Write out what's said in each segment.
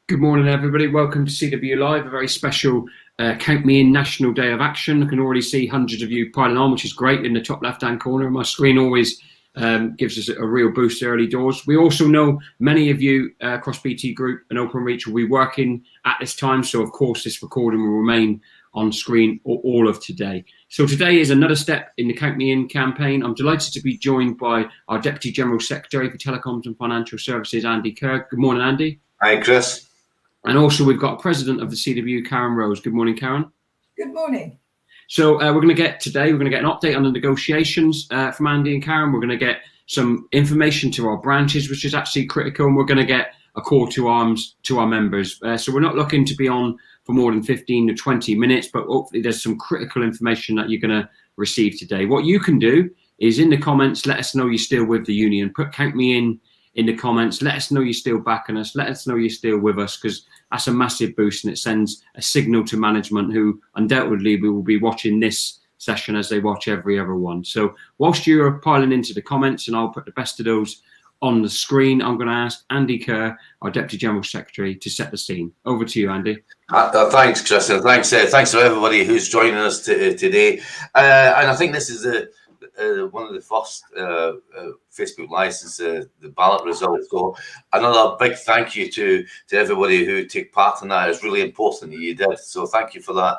Good morning, everybody. Welcome to CW Live, a very special Count Me In National Day of Action. I can already see hundreds of you piling on, which is great, in the top left-hand corner. My screen always gives us a real boost early doors. We also know many of you across BT Group and Openreach will be working at this time, so of course this recording will remain on screen all of today. So today is another step in the Count Me In campaign. I'm delighted to be joined by our Deputy General Secretary for Telecoms and Financial Services, Andy Kerr. Good morning, Andy. Hi, Chris. And also we've got President of the CW, Karen Rose. Good morning, Karen. Good morning. So we're going to get an update on the negotiations from Andy and Karen. We're going to get some information to our branches, which is actually critical, and we're going to get a call to arms to our members. So we're not looking to be on for more than 15 to 20 minutes, but hopefully there's some critical information that you're going to receive today. What you can do is in the comments, let us know you're still with the union. Put Count Me in the comments. Let us know you're still backing us. Let us know you're still with us, because that's a massive boost, and it sends a signal to management, who undoubtedly will be watching this session as they watch every other one. So whilst you're piling into the comments, and I'll put the best of those on the screen, I'm going to ask Andy Kerr, our Deputy General Secretary, to set the scene. Over to you, Andy. Thanks, Chris, and thanks to everybody who's joining us today. And I think this is one of the first Facebook Live since the ballot results. So another big thank you to everybody who took part in that. It's really important that you did. So thank you for that.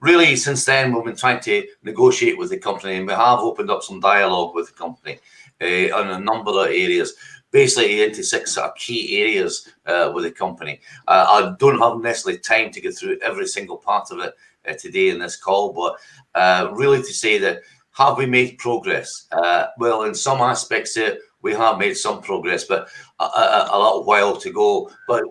Really, since then, we've been trying to negotiate with the company, and we have opened up some dialogue with the company on a number of areas, basically into 6 sort of key areas with the company. I don't have necessarily time to go through every single part of it today in this call, but really to say that, have we made progress? Well, in some aspects, we have made some progress, but a little while to go. But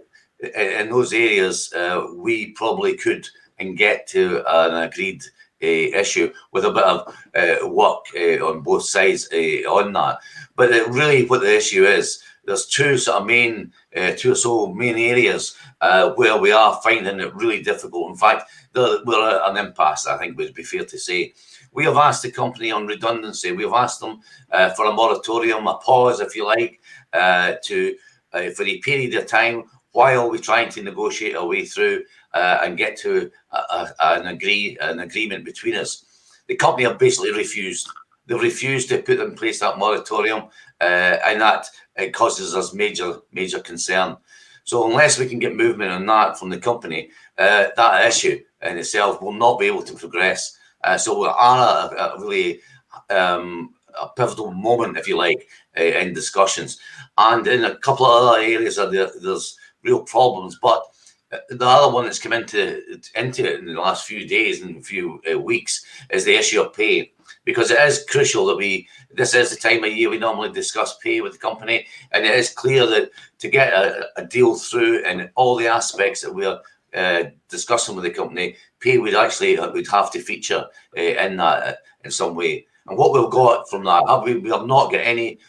in those areas, we probably could and get to an agreed issue with a bit of work on both sides on that. But really, what the issue is, there's two main areas where we are finding it really difficult. In fact, we're at an impasse, I think would be fair to say. We have asked the company on redundancy. We've asked them for a moratorium, a pause, if you like, for a period of time while we're trying to negotiate our way through and get to an agreement between us. The company have basically refused. They've refused to put in place that moratorium, and that it causes us major concern. So unless we can get movement on that from the company, that issue in itself will not be able to progress. So we are at really a pivotal moment, if you like, in discussions. And in a couple of other areas, there's real problems. But the other one that's come into it in the last few days and few weeks is the issue of pay. Because it is crucial that this is the time of year we normally discuss pay with the company. And it is clear that to get a deal through in all the aspects that we're discussing with the company, pay would have to feature in that in some way. And what we've got from that, we have not got any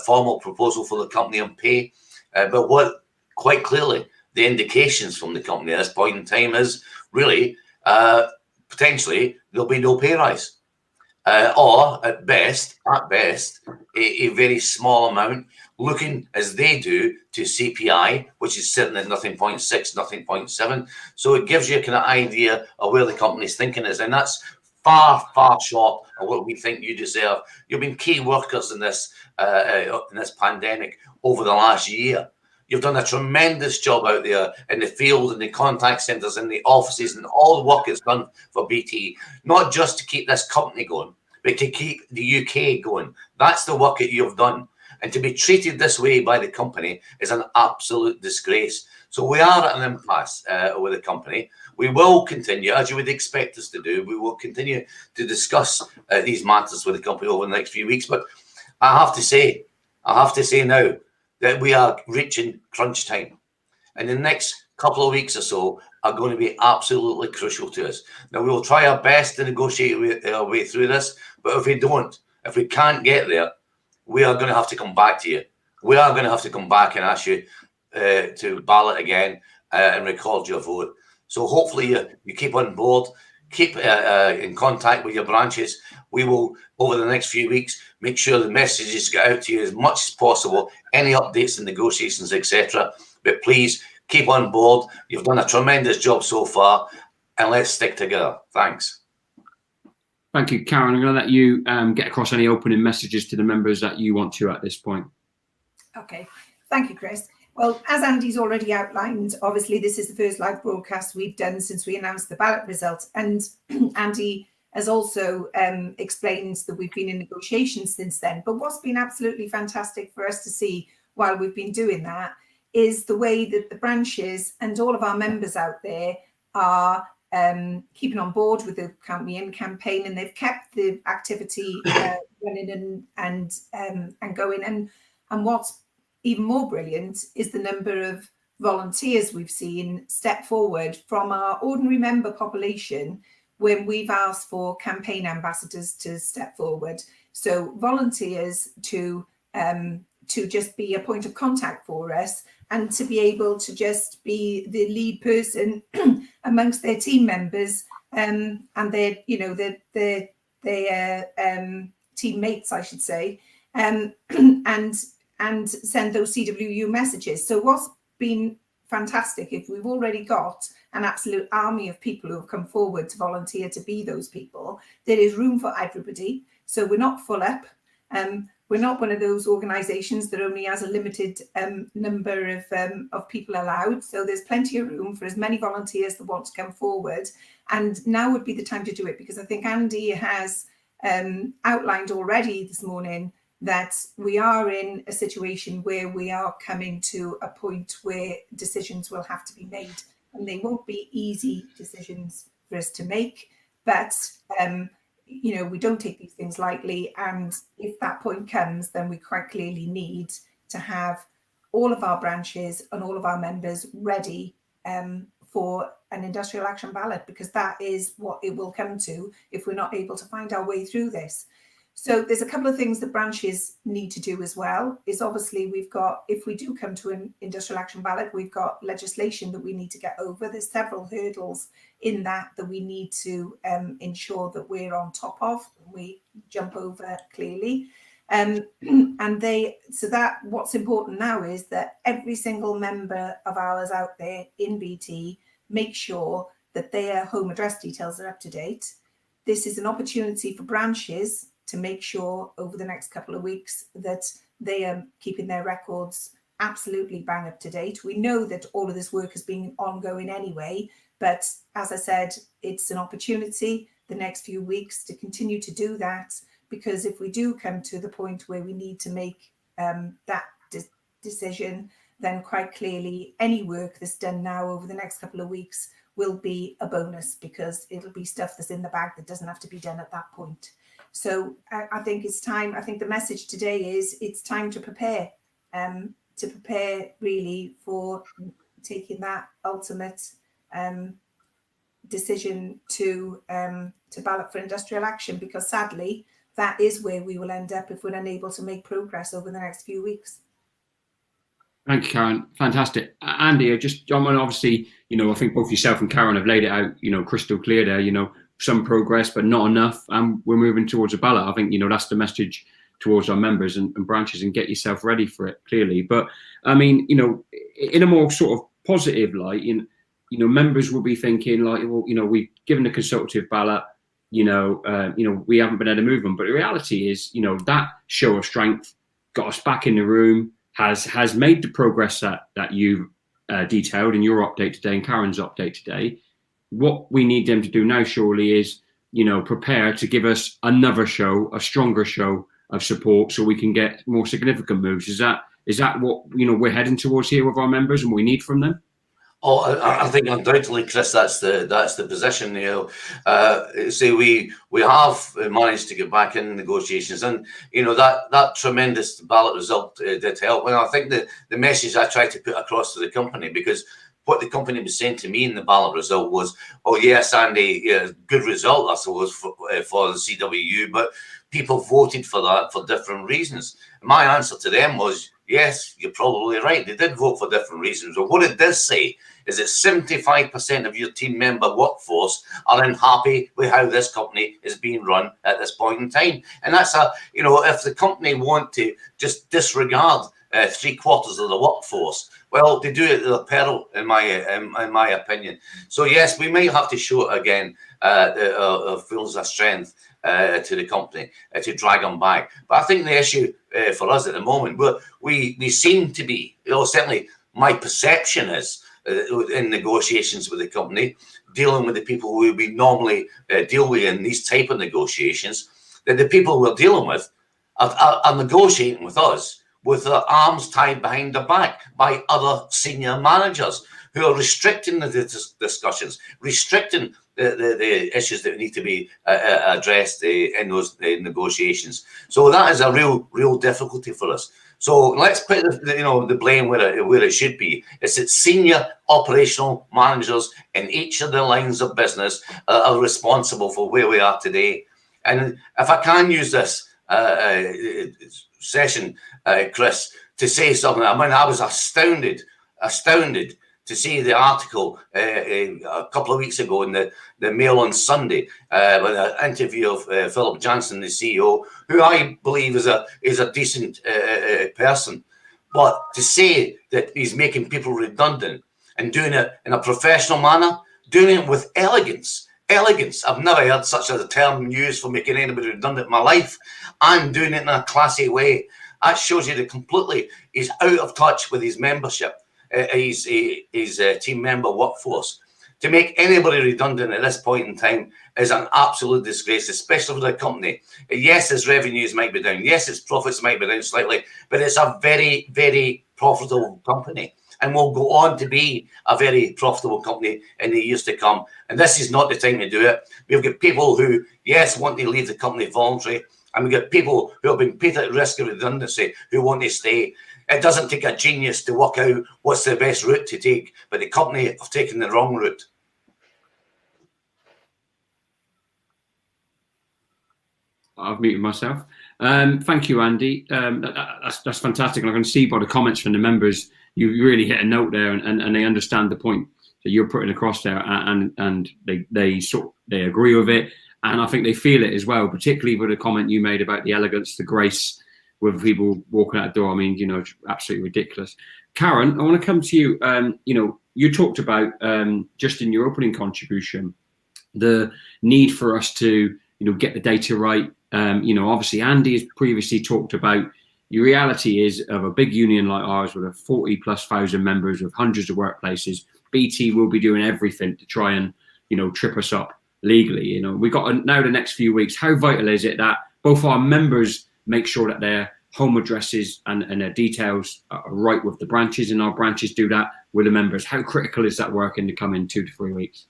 formal proposal for the company on pay, but what quite clearly the indications from the company at this point in time is really potentially there'll be no pay rise, or at best a very small amount, looking as they do to CPI, which is sitting at 0.6, 0.7. So it gives you a kind of idea of where the company's thinking is, and that's far short of what we think you deserve. You've been key workers in this pandemic over the last year. You've done a tremendous job out there in the field, in the contact centres, in the offices, and all the work it's done for BT, not just to keep this company going, but to keep the UK going. That's the work that you've done. And to be treated this way by the company is an absolute disgrace. So we are at an impasse with the company. We will continue, as you would expect us to do, we will continue to discuss these matters with the company over the next few weeks. But I have to say now that we are reaching crunch time. And the next couple of weeks or so are going to be absolutely crucial to us. Now, we will try our best to negotiate our way through this, but if we can't get there, we are going to have to come back to you. We are going to have to come back and ask you to ballot again and record your vote. So hopefully you keep on board, keep in contact with your branches. We will, over the next few weeks, make sure the messages get out to you as much as possible, any updates and negotiations, etc. But please keep on board. You've done a tremendous job so far, and let's stick together. Thanks. Thank you, Karen. I'm going to let you get across any opening messages to the members that you want to at this point. Okay, thank you, Chris. Well, as Andy's already outlined, obviously this is the first live broadcast we've done since we announced the ballot results. And Andy has also explained that we've been in negotiations since then. But what's been absolutely fantastic for us to see while we've been doing that is the way that the branches and all of our members out there are keeping on board with the Count Me In campaign, and they've kept the activity running and going. And what's even more brilliant is the number of volunteers we've seen step forward from our ordinary member population when we've asked for campaign ambassadors to step forward. So volunteers to just be a point of contact for us and to be able to just be the lead person amongst their team members and their, you know, their teammates, I should say, and send those CWU messages. So what's been fantastic, if we've already got an absolute army of people who have come forward to volunteer to be those people, there is room for everybody. So we're not full up. We're not one of those organisations that only has a limited number of people allowed. So there's plenty of room for as many volunteers that want to come forward. And now would be the time to do it, because I think Andy has outlined already this morning that we are in a situation where we are coming to a point where decisions will have to be made, and they won't be easy decisions for us to make, but you know, we don't take these things lightly, and if that point comes, then we quite clearly need to have all of our branches and all of our members ready for an industrial action ballot, because that is what it will come to if we're not able to find our way through this. So there's a couple of things that branches need to do as well. Is obviously we've got, if we do come to an industrial action ballot, we've got legislation that we need to get over. There's several hurdles in that we need to ensure that we're on top of, we jump over clearly. So that what's important now is that every single member of ours out there in BT make sure that their home address details are up to date. This is an opportunity for branches to make sure over the next couple of weeks that they are keeping their records absolutely bang up to date. We know that all of this work has been ongoing anyway, but as I said, it's an opportunity the next few weeks to continue to do that, because if we do come to the point where we need to make that decision, then quite clearly any work that's done now over the next couple of weeks will be a bonus, because it'll be stuff that's in the bag that doesn't have to be done at that point. So I think it's time. I think the message today is it's time to prepare really for taking that ultimate decision to ballot for industrial action, because sadly that is where we will end up if we're unable to make progress over the next few weeks. Thank you, Karen. Fantastic. Andy, obviously, you know, I think both yourself and Karen have laid it out, you know, crystal clear there, you know, some progress, but not enough. And we're moving towards a ballot. I think, you know, that's the message towards our members and branches, and get yourself ready for it, clearly. But I mean, you know, in a more sort of positive light, you know, members will be thinking like, well, you know, we've given a consultative ballot, you know, we haven't been able to move them. But the reality is, you know, that show of strength got us back in the room, has made the progress that you detailed in your update today and Karen's update today. What we need them to do now, surely, is, you know, prepare to give us another show, a stronger show of support, so we can get more significant moves. Is that what, you know, we're heading towards here with our members and we need from them? Oh, I think undoubtedly, Chris, that's the position. You know, say we have managed to get back in negotiations, and you know that tremendous ballot result did help. And I think the message I tried to put across to the company, because what the company was saying to me in the ballot result was, "Oh yes, Andy, yeah, good result, I suppose, for the CWU, but people voted for that for different reasons." My answer to them was, "Yes, you're probably right. They did vote for different reasons. But what it does say is that 75% of your team member workforce are unhappy with how this company is being run at this point in time." And that's you know, if the company want to just disregard 3/4 of the workforce. Well, they do it at their peril, in my opinion. So yes, we may have to show it again, feels of strength to the company to drag them back. But I think the issue for us at the moment, we seem to be, certainly my perception is in negotiations with the company, dealing with the people who we normally deal with in these type of negotiations, that the people we're dealing with are negotiating with us with their arms tied behind their back by other senior managers who are restricting the discussions, restricting the issues that need to be addressed in those negotiations. So that is a real difficulty for us. So let's put the blame where it should be. It's that senior operational managers in each of the lines of business are responsible for where we are today. And if I can use this session, Chris, to say something, I mean, I was astounded to see the article a couple of weeks ago in the Mail on Sunday with an interview of Philip Jansen, the CEO, who I believe is a decent person. But to say that he's making people redundant and doing it in a professional manner, doing it with elegance. I've never heard such a term used for making anybody redundant in my life, and doing it in a classy way. That shows you that completely he's out of touch with his membership. His team member workforce. To make anybody redundant at this point in time is an absolute disgrace, especially for the company. Yes, its revenues might be down. Yes, its profits might be down slightly, but it's a very, very profitable company and will go on to be a very profitable company in the years to come. And this is not the time to do it. We've got people who, yes, want to leave the company voluntary, and we've got people who have been put at risk of redundancy who want to stay. It doesn't take a genius to work out what's the best route to take, but the company have taken the wrong route. I've muted myself. Thank you, Andy. That's fantastic. And I can see by the comments from the members, you really hit a note there, and they understand the point that you're putting across there, and they agree with it, and I think they feel it as well, particularly with the comment you made about the elegance, the grace with people walking out the door. I mean, it's absolutely ridiculous. Karen, I want to come to you. You talked about just in your opening contribution, the need for us to, get the data right. Obviously Andy has previously talked about the reality is of a big union like ours with 40,000+ members with hundreds of workplaces, BT will be doing everything to try and, trip us up legally. We've got now the next few weeks. How vital is it that both our members make sure that their home addresses and their details are right with the branches, and our branches do that with the members? How critical is that work in the coming 2 to 3 weeks?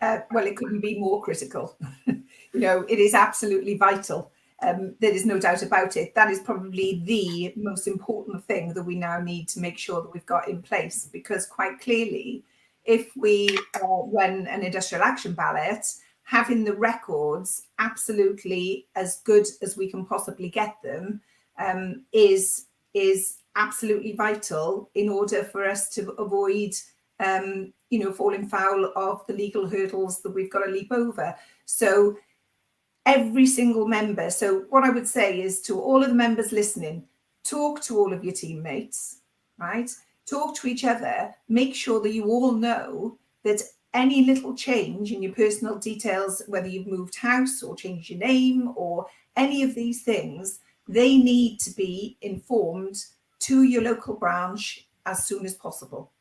Well, it couldn't be more critical. It is absolutely vital. There is no doubt about it. That is probably the most important thing that we now need to make sure that we've got in place, because quite clearly, if we run an industrial action ballot, having the records absolutely as good as we can possibly get them is absolutely vital in order for us to avoid falling foul of the legal hurdles that we've got to leap over. So every single member. So what I would say is to all of the members listening, talk to all of your teammates, right? Talk to each other. Make sure that you all know that any little change in your personal details, whether you've moved house or changed your name or any of these things, they need to be informed to your local branch as soon as possible.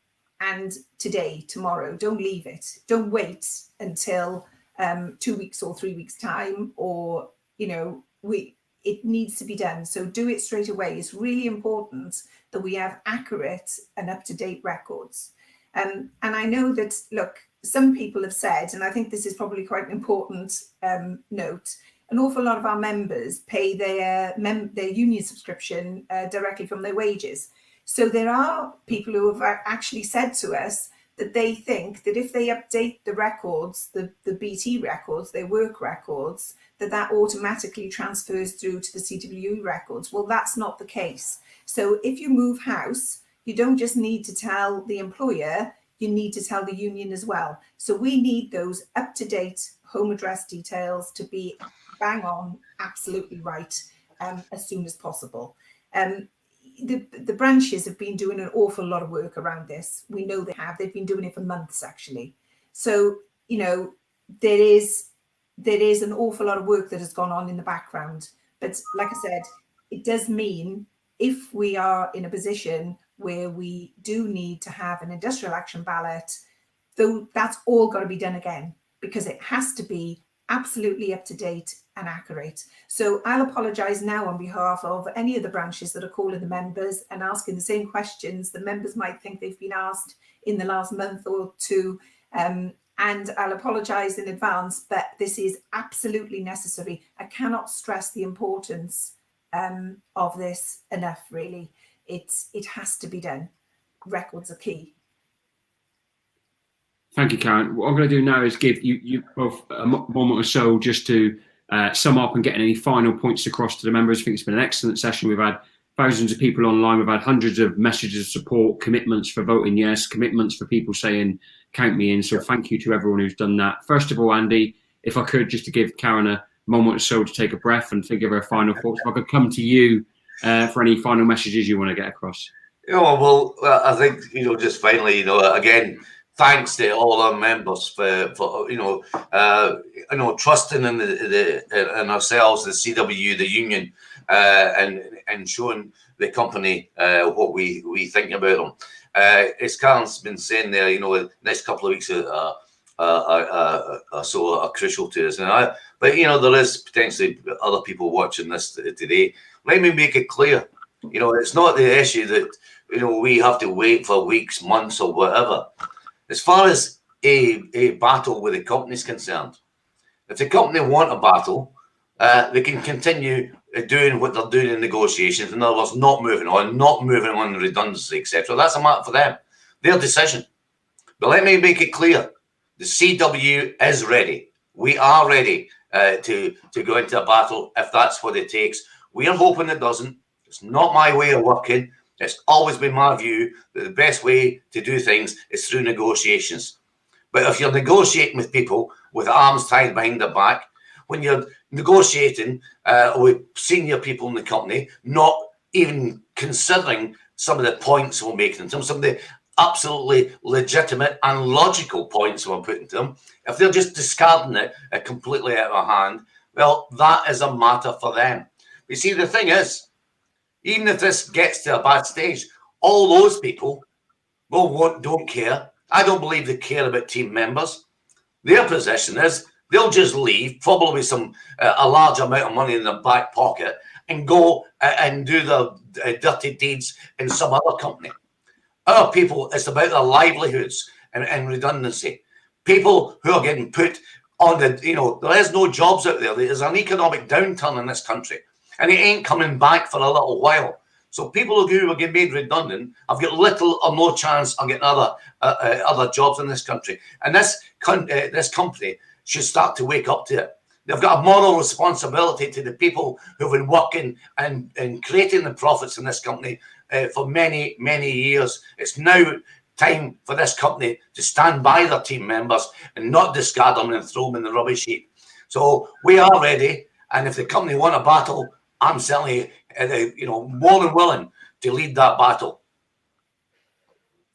And today, tomorrow, don't leave it. Don't wait until 2 weeks or 3 weeks time, or it needs to be done. So do it straight away. It's really important that we have accurate and up-to-date records. And I know that, look, some people have said, and I think this is probably quite an important note, an awful lot of our members pay their union subscription directly from their wages. So there are people who have actually said to us that they think that if they update the records, the BT records, their work records, that automatically transfers through to the CWE records. Well, that's not the case. So if you move house, you don't just need to tell the employer, you need to tell the union as well. So we need those up-to-date home address details to be bang on, absolutely right, as soon as possible. the branches have been doing an awful lot of work around this. We know they have. They've been doing it for months, actually. So, you know, there is an awful lot of work that has gone on in the background. But like I said, it does mean if we are in a position where we do need to have an industrial action ballot, though that's all got to be done again, because it has to be absolutely up to date and accurate. So I'll apologise now on behalf of any of the branches that are calling the members and asking the same questions the members might think they've been asked in the last month or two. And I'll apologise in advance, but this is absolutely necessary. I cannot stress the importance of this enough, really. It has to be done. Records are key. Thank you, Karen. What I'm going to do now is give you both a moment or so just to sum up and get any final points across to the members. I think it's been an excellent session. We've had thousands of people online. We've had hundreds of messages of support, commitments for voting yes, commitments for people saying, count me in. So thank you to everyone who's done that. First of all, Andy, if I could just to give Karen a moment or so to take a breath and think of her final thoughts. If I could come to you for any final messages you want to get across. Well, I think, just finally, again, thanks to all our members for trusting in ourselves, the CW, the union, and showing the company what we think about them. As Karen's been saying there, the next couple of weeks are crucial to us. But there is potentially other people watching this today. Let me make it clear. It's not the issue that we have to wait for weeks, months, or whatever. As far as a battle with the company is concerned, if the company want a battle, they can continue doing what they're doing in negotiations. In other words, not moving on redundancy, etc. That's a matter for them, their decision. But let me make it clear: the CW is ready. We are ready to go into a battle if that's what it takes. We are hoping it doesn't. It's not my way of working. It's always been my view that the best way to do things is through negotiations. But if you're negotiating with people with arms tied behind their back, when you're negotiating with senior people in the company, not even considering some of the points we're making, some of the absolutely legitimate and logical points we're putting to them, if they're just discarding it completely out of hand, well, that is a matter for them. You see, the thing is, even if this gets to a bad stage, all those people don't care. I don't believe they care about team members. Their position is they'll just leave, probably with a large amount of money in their back pocket, and go and do the dirty deeds in some other company. Our people, it's about their livelihoods and redundancy. People who are getting put on there is no jobs out there. There's an economic downturn in this country, and it ain't coming back for a little while. So people who are getting made redundant have got little or no chance of getting other jobs in this country. And this company should start to wake up to it. They've got a moral responsibility to the people who've been working and creating the profits in this company for many, many years. It's now time for this company to stand by their team members and not discard them and throw them in the rubbish heap. So we are ready. And if the company want a battle, I'm certainly, more than willing to lead that battle.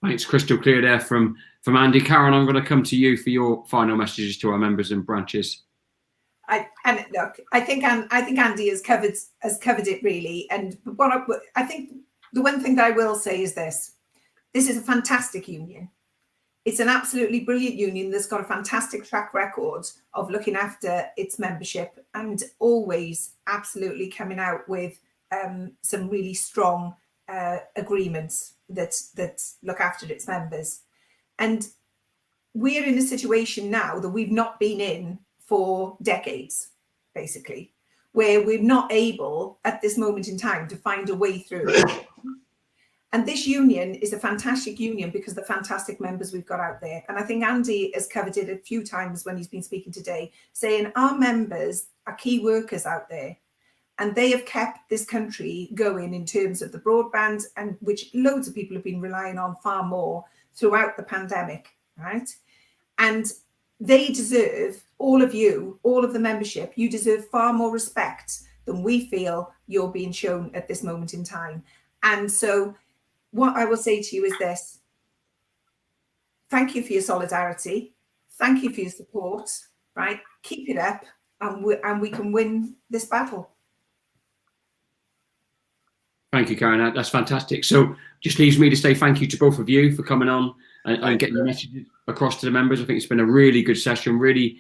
Thanks, crystal clear there from Andy. Karen, I'm going to come to you for your final messages to our members and branches. I think Andy has covered it really. And I think the one thing that I will say is this: this is a fantastic union. It's an absolutely brilliant union that's got a fantastic track record of looking after its membership and always absolutely coming out with some really strong agreements that look after its members. And we're in a situation now that we've not been in for decades, basically, where we're not able at this moment in time to find a way through. And this union is a fantastic union because of the fantastic members we've got out there. And I think Andy has covered it a few times when he's been speaking today, saying our members are key workers out there. And they have kept this country going in terms of the broadband, and which loads of people have been relying on far more throughout the pandemic, right? And they deserve, all of you, all of the membership, you deserve far more respect than we feel you're being shown at this moment in time. And so what I will say to you is this: thank you for your solidarity. Thank you for your support, right? Keep it up, and we can win this battle. Thank you, Karen. That's fantastic. So just leaves me to say thank you to both of you for coming on and getting the messages across to the members. I think it's been a really good session. Really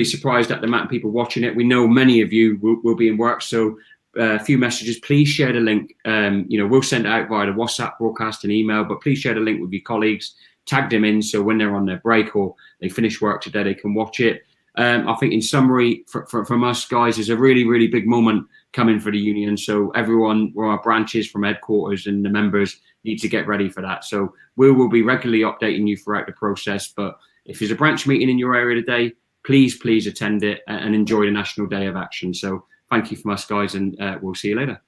surprised at the amount of people watching it. We know many of you will be in work, so a few messages. Please share the link. We'll send it out via the WhatsApp broadcast and email, but please share the link with your colleagues. Tag them in so when they're on their break or they finish work today, they can watch it. I think in summary, from us guys, is a really, really big moment coming for the union. So everyone, our branches from headquarters and the members need to get ready for that. So we will be regularly updating you throughout the process. But if there's a branch meeting in your area today, please attend it and enjoy the National Day of Action. So thank you from us guys, and we'll see you later.